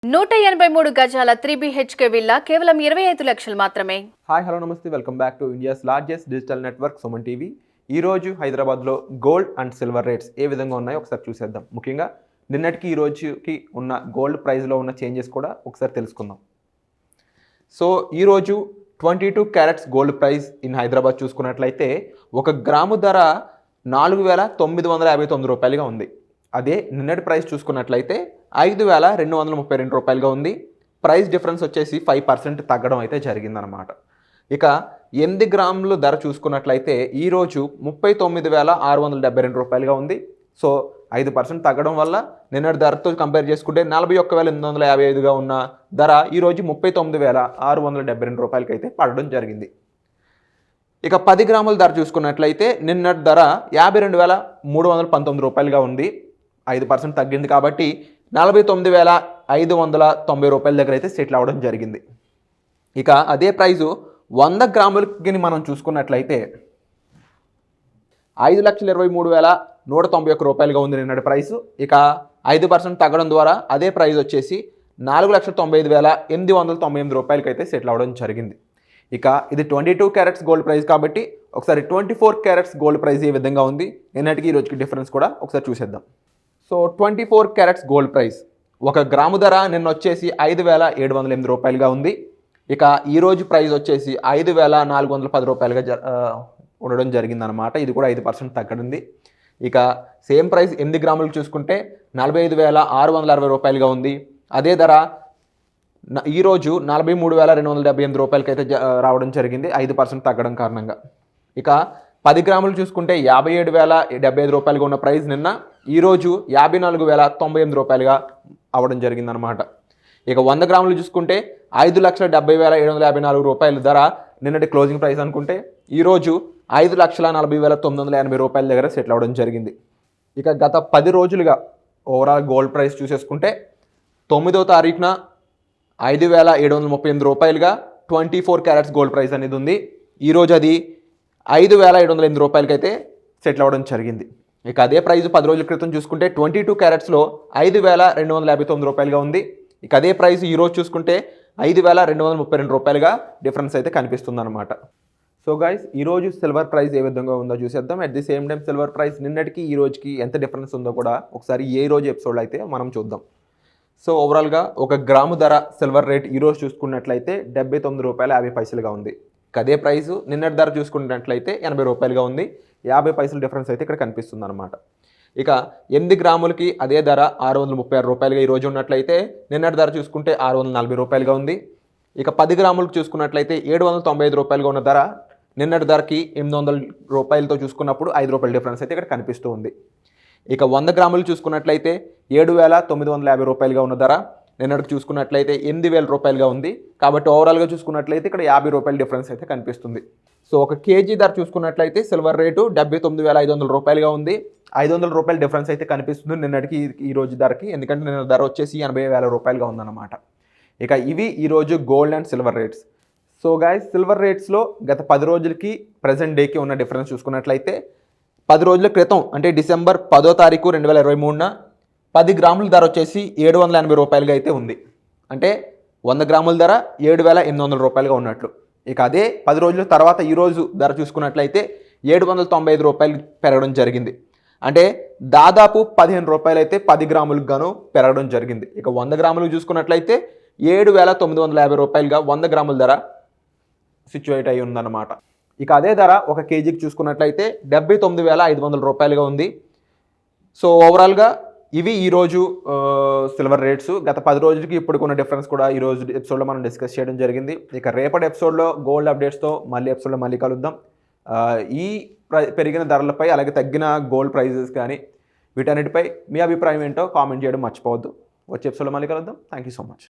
183 గజాల 3BHK villa కేవలం 25 లక్షలు మాత్రమే. హాయ్ హలో నమస్తే, welcome back to India's largest digital network Suman TV. ఈ రోజు హైదరాబాద్లో గోల్డ్ అండ్ సిల్వర్ రేట్స్ ఏ విధంగా ఉన్నాయో ఒకసారి చూసేద్దాం. ముఖ్యంగా నిన్నటికి ఈ రోజుకి ఉన్న గోల్డ్ ప్రైస్లో ఉన్న చేంజెస్ కూడా ఒకసారి తెలుసుకుందాం. సో ఈరోజు 22 carats gold price in Hyderabad చూసుకున్నట్లయితే 1 గ్రాము ధర 4,959 రూపాయలుగా ఉంది. అదే నిన్నటి ప్రైస్ చూసుకున్నట్లయితే 5,232 రూపాయలుగా ఉంది. ప్రైస్ డిఫరెన్స్ వచ్చేసి 5% తగ్గడం అయితే జరిగిందనమాట. ఇక 8 గ్రాముల ధర చూసుకున్నట్లయితే ఈరోజు 39,672 రూపాయలుగా ఉంది. సో 5% తగ్గడం వల్ల నిన్నటి ధరతో కంపేర్ చేసుకుంటే 41,855గా ఉన్న ధర ఈరోజు 39,672 రూపాయలకి అయితే పడడం జరిగింది. ఇక 10 గ్రాముల ధర చూసుకున్నట్లయితే నిన్నటి ధర 52,319 రూపాయలుగా ఉంది. 5% తగ్గింది కాబట్టి 49,590 రూపాయల దగ్గర అయితే సెటిల్ అవ్వడం జరిగింది. ఇక అదే ప్రైజు 100 గ్రాములకి మనం చూసుకున్నట్లయితే 5,23,191 రూపాయలుగా ఉంది నిన్నటి ప్రైసు. ఇక 5% తగ్గడం ద్వారా అదే ప్రైస్ వచ్చేసి 4,95,898 రూపాయలకి అయితే సెటిల్ అవ్వడం జరిగింది. ఇక ఇది 22 క్యారెట్స్ గోల్డ్ ప్రైస్ కాబట్టి ఒకసారి 24 క్యారెట్స్ గోల్డ్ ప్రైస్ ఏ విధంగా ఉంది, నిన్నటికి ఈ రోజుకి డిఫరెన్స్ కూడా ఒకసారి చూసేద్దాం. So 24 carats gold price 1 gram ధర నిన్న వచ్చేసి 5,708 రూపాయలుగా ఉంది. ఇక ఈరోజు ప్రైస్ వచ్చేసి 5,410 రూపాయలుగా ఉండడం జరిగిందనమాట. ఇది కూడా 5% తగ్గడింది. ఇక సేమ్ ప్రైస్ 8 గ్రాములకు చూసుకుంటే 45,660 రూపాయలుగా ఉంది. అదే ధర ఈరోజు 43,278 రూపాయలకి అయితే రావడం జరిగింది, 5% తగ్గడం కారణంగా. ఇక 10 గ్రాములు చూసుకుంటే 57,075 రూపాయలుగా ఉన్న ప్రైస్ నిన్న ఈరోజు 54,098 రూపాయలుగా అవ్వడం జరిగిందనమాట. ఇక 100 గ్రాములు చూసుకుంటే 5,70,754 రూపాయల ధర నిన్నటి క్లోజింగ్ ప్రైస్ అనుకుంటే ఈరోజు 5,40,980 రూపాయల దగ్గర సెటిల్ అవ్వడం జరిగింది. ఇక గత 10 రోజులుగా ఓవరాల్ గోల్డ్ ప్రైస్ చూసేసుకుంటే 9వ తారీఖున 5,738 రూపాయలుగా 24 క్యారెట్స్ గోల్డ్ ప్రైస్ అనేది ఉంది. ఈరోజు అది 5,708 రూపాయలకి అయితే సెటిల్ అవ్వడం జరిగింది. ఇక అదే ప్రైస్ 10 రోజుల క్రితం చూసుకుంటే 22 క్యారెట్స్లో 5,259 రూపాయలుగా ఉంది. ఇక అదే ప్రైస్ ఈరోజు చూసుకుంటే 5,232 రూపాయలుగా డిఫరెన్స్ అయితే కనిపిస్తుంది అనమాట. సో గైస్ ఈరోజు సిల్వర్ ప్రైస్ ఏ విధంగా ఉందో చూసేద్దాం. At the same time silver price నిన్నటికి ఈ రోజుకి ఎంత డిఫరెన్స్ ఉందో కూడా ఒకసారి ఏ రోజు ఎపిసోడ్లో అయితే మనం చూద్దాం. సో ఓవరాల్గా 1 గ్రాము ధర సిల్వర్ రేట్ ఈరోజు చూసుకున్నట్లయితే 79 రూపాయల 50 పైసలుగా ఉంది. అదే ప్రైసు నిన్నటి ధర చూసుకున్నట్లయితే 80 రూపాయలుగా ఉంది. 50 పైసల డిఫరెన్స్ అయితే ఇక్కడ కనిపిస్తుంది అనమాట. ఇక 8 గ్రాములకి అదే ధర 636 రూపాయలుగా ఈరోజు ఉన్నట్లయితే నిన్నటి ధర చూసుకుంటే 640 రూపాయలుగా ఉంది. ఇక 10 గ్రాములకు చూసుకున్నట్లయితే 795 రూపాయలుగా ఉన్న ధర నిన్నటి ధరకి 800 రూపాయలతో చూసుకున్నప్పుడు 5 రూపాయల డిఫరెన్స్ అయితే ఇక్కడ కనిపిస్తూ ఉంది. ఇక 100 గ్రాములు చూసుకున్నట్లయితే 7,950 రూపాయలుగా ఉన్న ధర నిన్నటికి చూసుకున్నట్లయితే 8,000 రూపాయలుగా ఉంది. కాబట్టి ఓవరాల్గా చూసుకున్నట్లయితే ఇక్కడ 50 రూపాయల డిఫరెన్స్ అయితే కనిపిస్తుంది. సో 1 కేజీ ధర చూసుకున్నట్లయితే సిల్వర్ రేటు 79,500 రూపాయలుగా ఉంది. 500 రూపాయల డిఫరెన్స్ అయితే కనిపిస్తుంది నిన్నటికి ఈ రోజు ధరకి, ఎందుకంటే నిన్న ధర వచ్చేసి 80,000 రూపాయలుగా ఉందన్నమాట. ఇక ఇవి ఈరోజు gold and silver rates. So guys silver రేట్స్లో గత 10 రోజులకి ప్రజెంట్ డేకి ఉన్న డిఫరెన్స్ చూసుకున్నట్లయితే 10 రోజుల క్రితం అంటే డిసెంబర్ 10వ తారీఖు 2023న 10 గ్రాముల ధర వచ్చేసి 780 రూపాయలుగా అయితే ఉంది. అంటే 100 గ్రాముల ధర 7,800 రూపాయలుగా ఉన్నట్లు. ఇక అదే 10 రోజుల తర్వాత ఈరోజు ధర చూసుకున్నట్లయితే 795 రూపాయలు పెరగడం జరిగింది. అంటే దాదాపు 15 రూపాయలు అయితే 10 గ్రాములకు గాను పెరగడం జరిగింది. ఇక 100 గ్రాములకు చూసుకున్నట్లయితే 7,950 రూపాయలుగా 100 గ్రాముల ధర సిచ్యువేట్ అయి ఉందన్నమాట. ఇక అదే ధర 1 కేజీకి చూసుకున్నట్లయితే 79,500 రూపాయలుగా ఉంది. సో ఓవరాల్గా ఇవి ఈరోజు సిల్వర్ రేట్స్. గత 10 రోజులకి ఇప్పుడుకున్న డిఫరెన్స్ కూడా ఈరోజు ఎపిసోడ్లో మనం డిస్కస్ చేయడం జరిగింది. ఇక రేపటి ఎపిసోడ్లో గోల్డ్ అప్డేట్స్తో ఎపిసోడ్లో మళ్ళీ కలుద్దాం. ఈ పెరిగిన ధరలపై అలాగే తగ్గిన గోల్డ్ ప్రైజెస్ కానీ వీటన్నిటిపై మీ అభిప్రాయం ఏంటో కామెంట్ చేయడం మర్చిపోవద్దు. వచ్చే ఎపిసోడ్లో మళ్ళీ కలుద్దాం. Thank you so much.